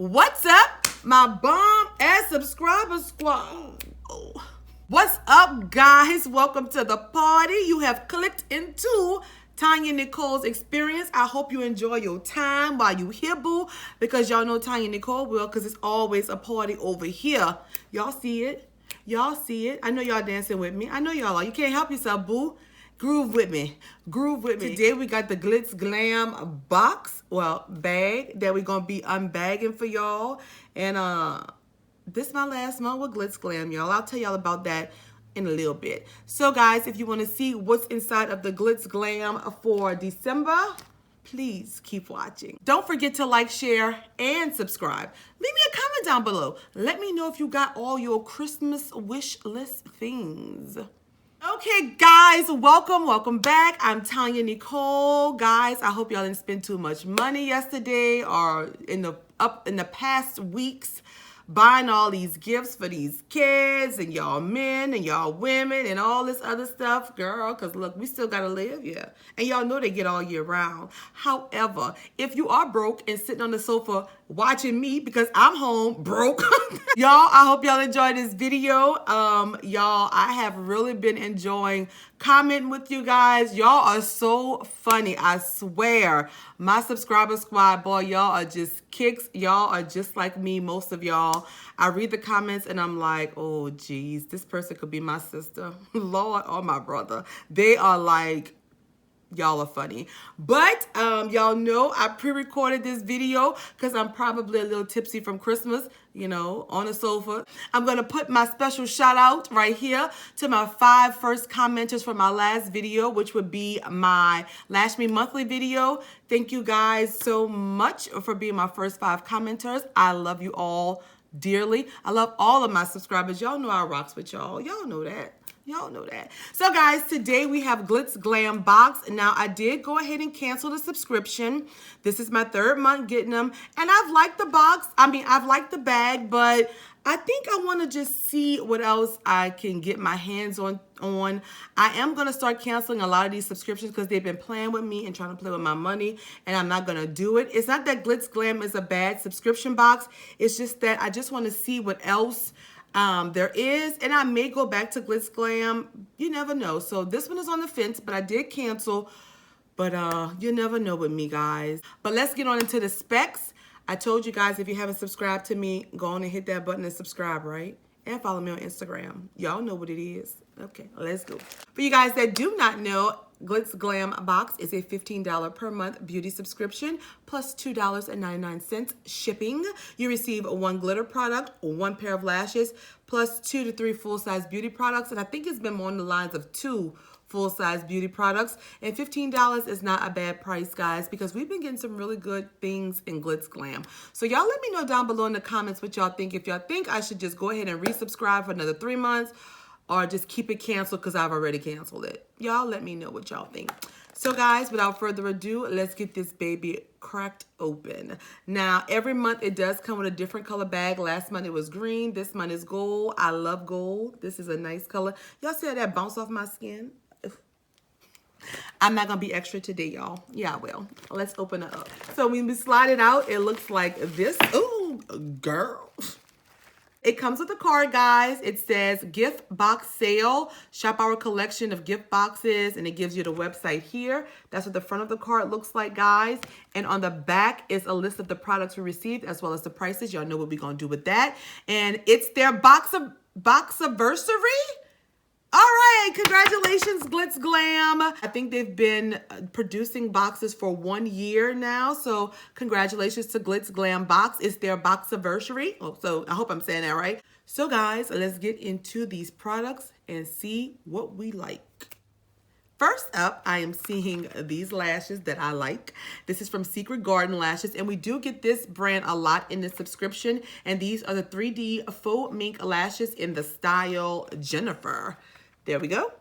What's up, my bomb and subscriber squad? Oh. What's up, guys? Welcome to the party. You have clicked into TonyaNicole's experience. I hope you enjoy your time while you here, boo, because y'all know TonyaNicole will, because it's always a party over here. Y'all see it? Y'all see it? I know y'all dancing with me. I know y'all are. You can't help yourself, boo. Groove with me. Groove with me. Today we got the Glitz Glam box, well, bag that we're going to be unbagging for y'all. And this is my last month with Glitz Glam, y'all. I'll tell y'all about that in a little bit. So, guys, if you want to see what's inside of the Glitz Glam for December, please keep watching. Don't forget to like, share, and subscribe. Leave me a comment down below. Let me know if you got all your Christmas wish list things. Okay, guys, welcome back. I'm TonyaNicole. Guys, I hope y'all didn't spend too much money yesterday or in the past weeks buying all these gifts for these kids and y'all men and y'all women and all this other stuff, girl, because look, we still gotta live, yeah. And y'all know they get all year round. However, if you are broke and sitting on the sofa watching me because I'm home broke, y'all, I hope y'all enjoyed this video. Y'all, I have really been enjoying commenting with you guys. Y'all are so funny, I swear. My subscriber squad, boy, y'all are just kicks. Y'all are just like me, most of y'all. I read the comments and I'm like, oh geez, this person could be my sister, Lord, or my brother. They are like, y'all are funny. But y'all know I pre-recorded this video because I'm probably a little tipsy from Christmas, you know, on the sofa. I'm going to put my special shout out right here to my 5 first commenters from my last video, which would be my Lash Me Monthly video. Thank you guys so much for being my first 5 commenters. I love you all dearly. I love all of my subscribers. Y'all know I rocks with y'all. Y'all know that. Y'all know that. So, guys, today we have Glitz Glam box. Now, I did go ahead and cancel the subscription. This is my 3rd month getting them. And I've liked the box. I mean, I've liked the bag, but I think I want to just see what else I can get my hands on. I am going to start canceling a lot of these subscriptions because they've been playing with me and trying to play with my money, and I'm not going to do it. It's not that Glitz Glam is a bad subscription box. It's just that I just want to see what else there is, and I may go back to Glitz Glam. You never know. So this one is on the fence, but I did cancel. But you never know with me, guys. But let's get on into the specs. I told you guys, if you haven't subscribed to me, go on and hit that button and subscribe, right? And follow me on Instagram. Y'all know what it is. Okay, let's go. For you guys that do not know, Glitz Glam box is a $15 per month beauty subscription plus $2.99 shipping. You receive 1 glitter product, 1 pair of lashes, plus 2 to 3 full-size beauty products. And I think it's been more on the lines of 2 full-size beauty products. And $15 is not a bad price, guys, because we've been getting some really good things in Glitz Glam. So y'all let me know down below in the comments what y'all think. If y'all think I should just go ahead and resubscribe for another 3 months, or just keep it canceled because I've already canceled it. Y'all let me know what y'all think. So, guys, without further ado, let's get this baby cracked open. Now, every month it does come with a different color bag. Last month it was green. This month is gold. I love gold. This is a nice color. Y'all see how that bounce off my skin? I'm not going to be extra today, y'all. Yeah, I will. Let's open it up. So, when we slide it out, it looks like this. Ooh, girl. It comes with a card, guys. It says gift box sale. Shop our collection of gift boxes. And it gives you the website here. That's what the front of the card looks like, guys. And on the back is a list of the products we received as well as the prices. Y'all know what we're going to do with that. And it's their box-iversary. All right, congratulations, Glitz Glam. I think they've been producing boxes for 1 year now. So congratulations to Glitz Glam box. It's their box-iversary. Oh, so I hope I'm saying that right. So guys, let's get into these products and see what we like. First up, I am seeing these lashes that I like. This is from Secret Garden Lashes, and we do get this brand a lot in the subscription. And these are the 3D faux mink lashes in the style Jennifer. There we go.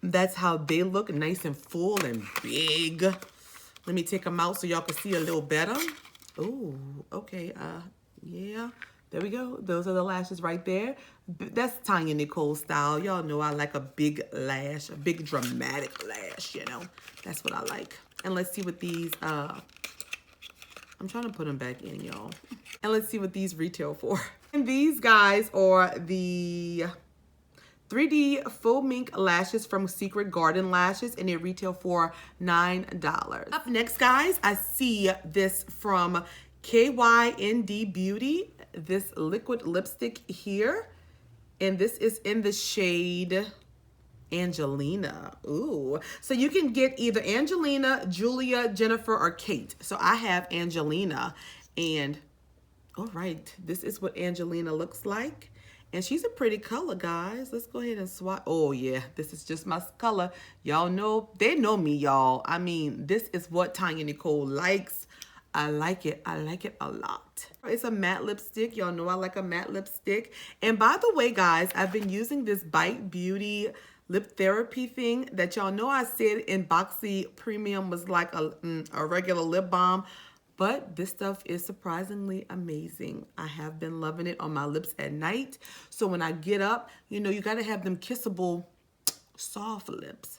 That's how they look, nice and full and big. Let me take them out so y'all can see a little better. Oh, okay. Yeah. There we go. Those are the lashes right there. That's TonyaNicole style. Y'all know I like a big lash, a big dramatic lash, you know. That's what I like. And let's see what these, I'm trying to put them back in, y'all. And let's see what these retail for. And these guys are the 3D faux mink lashes from Secret Garden Lashes, and they retail for $9. Up next, guys, I see this from KYND Beauty, this liquid lipstick here. And this is in the shade Angelina. Ooh. So you can get either Angelina, Julia, Jennifer, or Kate. So I have Angelina. And all right, this is what Angelina looks like. And she's a pretty color, guys. Let's go ahead and swatch. Oh, yeah, this is just my color. Y'all know, they know me, y'all. I mean, this is what TonyaNicole likes. I like it. I like it a lot. It's a matte lipstick. Y'all know I like a matte lipstick. And by the way, guys, I've been using this Bite Beauty lip therapy thing that y'all know I said in Boxy Premium was like a regular lip balm. But this stuff is surprisingly amazing. I have been loving it on my lips at night. So when I get up, you know, you got to have them kissable, soft lips.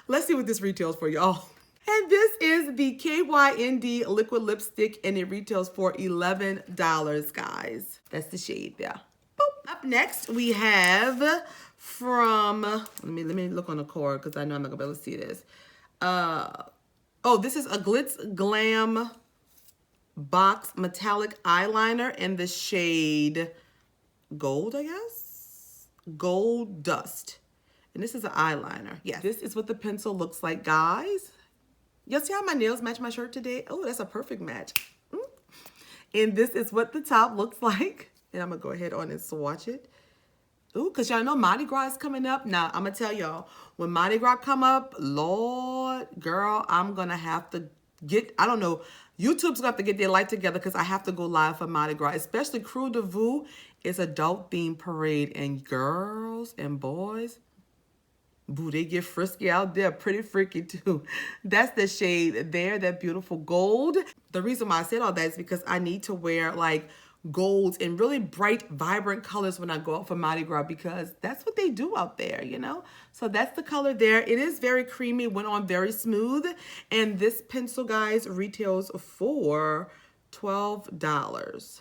Let's see what this retails for, y'all. And this is the KYND liquid lipstick, and it retails for $11, guys. That's the shade there. Boop. Up next, we have from, let me look on the cord because I know I'm not going to be able to see this. Oh, this is a Glitz Glam Box Metallic Eyeliner in the shade Gold, I guess? Gold Dust. And this is an eyeliner. Yeah, this is what the pencil looks like, guys. Y'all see how my nails match my shirt today? Oh, that's a perfect match. And this is what the top looks like. And I'm going to go ahead on and swatch it. Ooh, because y'all know Mardi Gras is coming up. Now, I'm going to tell y'all, when Mardi Gras come up, Lord, girl, I'm going to have to get, I don't know, YouTube's going to have to get their light together because I have to go live for Mardi Gras, especially Crew de Vue. It's adult themed parade, and girls and boys, boo, they get frisky out there, pretty freaky too. That's the shade there, that beautiful gold. The reason why I said all that is because I need to wear like golds and really bright, vibrant colors when I go out for Mardi Gras, because that's what they do out there, you know? So that's the color there. It is very creamy, went on very smooth. And this pencil, guys, retails for $12.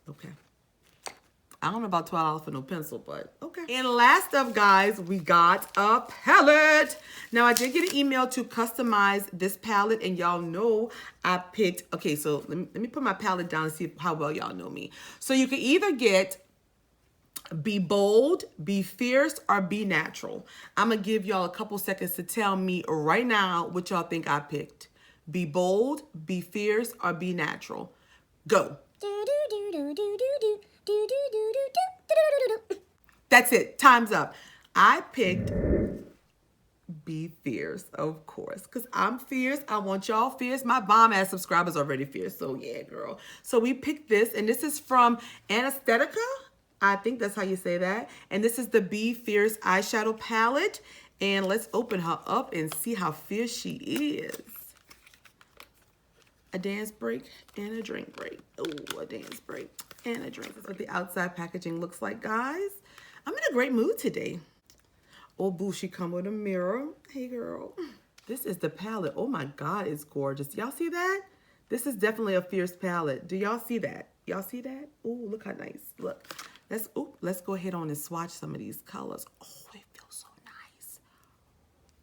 Okay. I don't know about $12 for no pencil, but okay. And last up, guys, we got a palette. Now, I did get an email to customize this palette, and y'all know I picked, okay, so let me put my palette down and see how well y'all know me. So you can either get Be Bold, Be Fierce, or Be Natural. I'm going to give y'all a couple seconds to tell me right now what y'all think I picked. Be Bold, Be Fierce, or Be Natural. Go. That's it. Time's up. I picked Be Fierce, of course, because I'm fierce. I want y'all fierce. My bomb-ass subscribers already fierce, so yeah, girl. So we picked this, and this is from Anesthetica. I think that's how you say that. And this is the Be Fierce eyeshadow palette. And let's open her up and see how fierce she is. A dance break and a drink break. Oh, a dance break and a drink. That's what the outside packaging looks like, guys. I'm in a great mood today. Oh, boo, she come with a mirror. Hey, girl. This is the palette. Oh, my God, it's gorgeous. Y'all see that? This is definitely a fierce palette. Do y'all see that? Y'all see that? Oh, look how nice. Look. Let's go ahead on and swatch some of these colors. Oh, they feel so nice.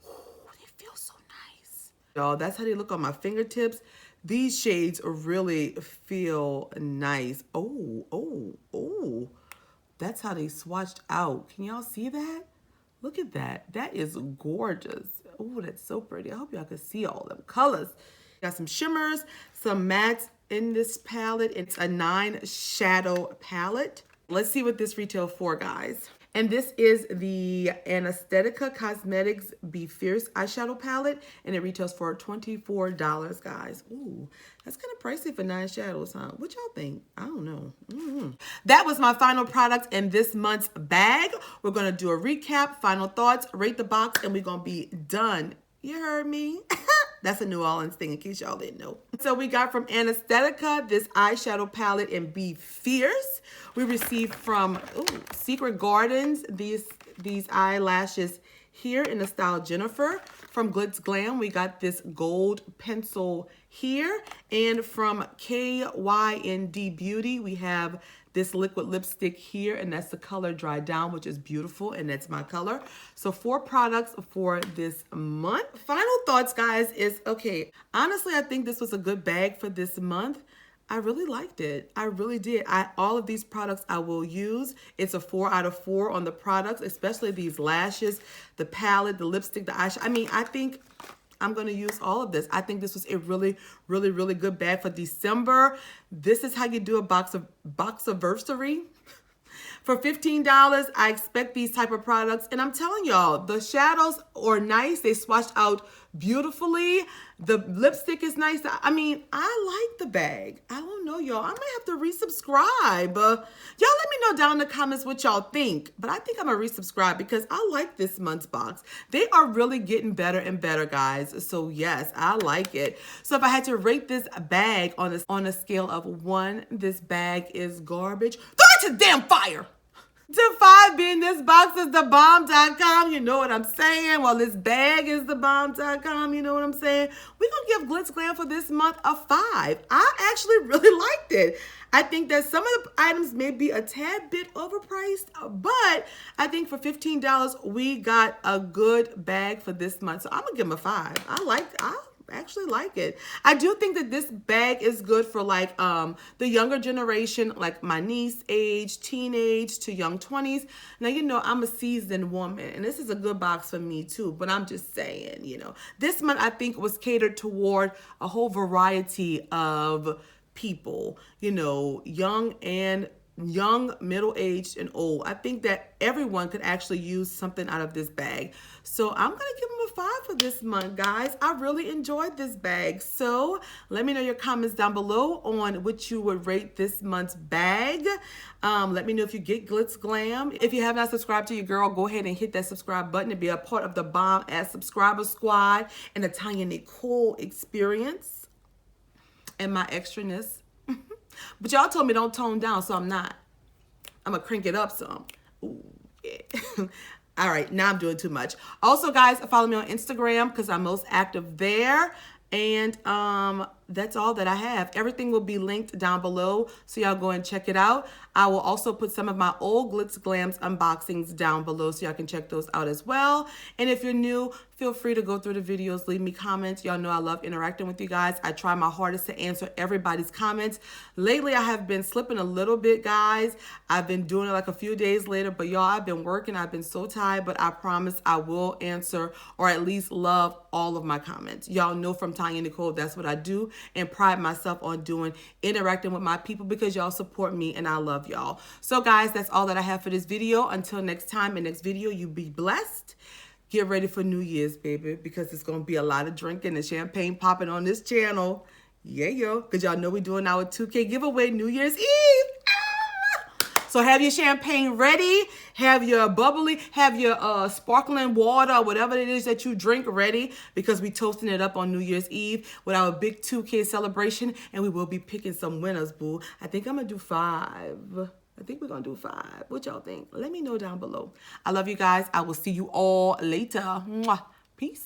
Oh, they feel so nice. Y'all, that's how they look on my fingertips. These shades really feel nice. Oh. That's how they swatched out. Can y'all see that? Look at that. That is gorgeous. Oh, that's so pretty. I hope y'all can see all them colors. Got some shimmers, some mattes in this palette. It's a 9 shadow palette. Let's see what this retails for, guys. And this is the Anesthetica Cosmetics Be Fierce eyeshadow palette, and it retails for $24, guys. Ooh, that's kind of pricey for 9 shadows, huh? What y'all think? I don't know. That was my final product in this month's bag. We're going to do a recap, final thoughts, rate the box, and we're going to be done. You heard me? That's a New Orleans thing in case y'all didn't know. So we got from Anesthetica this eyeshadow palette in Be Fierce. We received from Secret Gardens these eyelashes here in the style Jennifer. From Glitz Glam, we got this gold pencil here. And from KYND Beauty, we have this liquid lipstick here, and that's the color Dry Down, which is beautiful, and that's my color. So 4 products for this month. Final thoughts, guys, is, okay, honestly, I think this was a good bag for this month. I really liked it. I really did. All of these products I will use. It's a 4 out of 4 on the products, especially these lashes, the palette, the lipstick, the eyeshadow. I mean, I think I'm going to use all of this. I think this was a really, really, really good bag for December. This is how you do a box-iversary. For $15, I expect these type of products. And I'm telling y'all, the shadows are nice. They swatched out beautifully. The lipstick is nice. I mean, I like the bag. I don't know, y'all. I might have to resubscribe. Y'all let me know down in the comments what y'all think. But I think I'm going to resubscribe because I like this month's box. They are really getting better and better, guys. So, yes, I like it. So, if I had to rate this bag on a scale of 1, this bag is garbage. Throw it to damn fire! To 5 being this box is the bomb.com, you know what I'm saying? Well, this bag is the bomb.com, you know what I'm saying? We're going to give Glitz Glam for this month a 5. I actually really liked it. I think that some of the items may be a tad bit overpriced, but I think for $15, we got a good bag for this month. So I'm going to give them a 5. I actually like it. I do think that this bag is good for like the younger generation, like my niece age, teenage to young 20s. Now, you know, I'm a seasoned woman and this is a good box for me too, but I'm just saying, you know, this month I think was catered toward a whole variety of people, you know, young, middle-aged, and old. I think that everyone could actually use something out of this bag. So I'm going to give them a 5 for this month, guys. I really enjoyed this bag. So let me know your comments down below on what you would rate this month's bag. Let me know if you get Glitz Glam. If you have not subscribed to your girl, go ahead and hit that subscribe button to be a part of the bomb-ass subscriber squad and the TonyaNicole experience and my extraness. But y'all told me don't tone down, so I'm not. I'm going to crank it up some. Ooh, yeah. All right, now I'm doing too much. Also, guys, follow me on Instagram because I'm most active there. And that's all that I have. Everything will be linked down below, so y'all go and check it out. I will also put some of my old Glitz Glams unboxings down below so y'all can check those out as well. And if you're new, feel free to go through the videos, leave me comments. Y'all know I love interacting with you guys. I try my hardest to answer everybody's comments. Lately, I have been slipping a little bit, guys. I've been doing it like a few days later, but y'all, I've been working. I've been so tired, but I promise I will answer or at least love all of my comments. Y'all know from TonyaNicole, that's what I do and pride myself on doing, interacting with my people because y'all support me and I love y'all. So guys, that's all that I have for this video. Until next time and next video, you be blessed. Get ready for New Year's, baby, because it's going to be a lot of drinking and champagne popping on this channel. Yeah, yo, because y'all know we're doing our 2K giveaway New Year's Eve. So have your champagne ready, have your bubbly, have your sparkling water, whatever it is that you drink ready, because we toasting it up on New Year's Eve with our big 2K celebration, and we will be picking some winners, boo. I think I'm going to do 5. I think we're going to do 5. What y'all think? Let me know down below. I love you guys. I will see you all later. Mwah. Peace.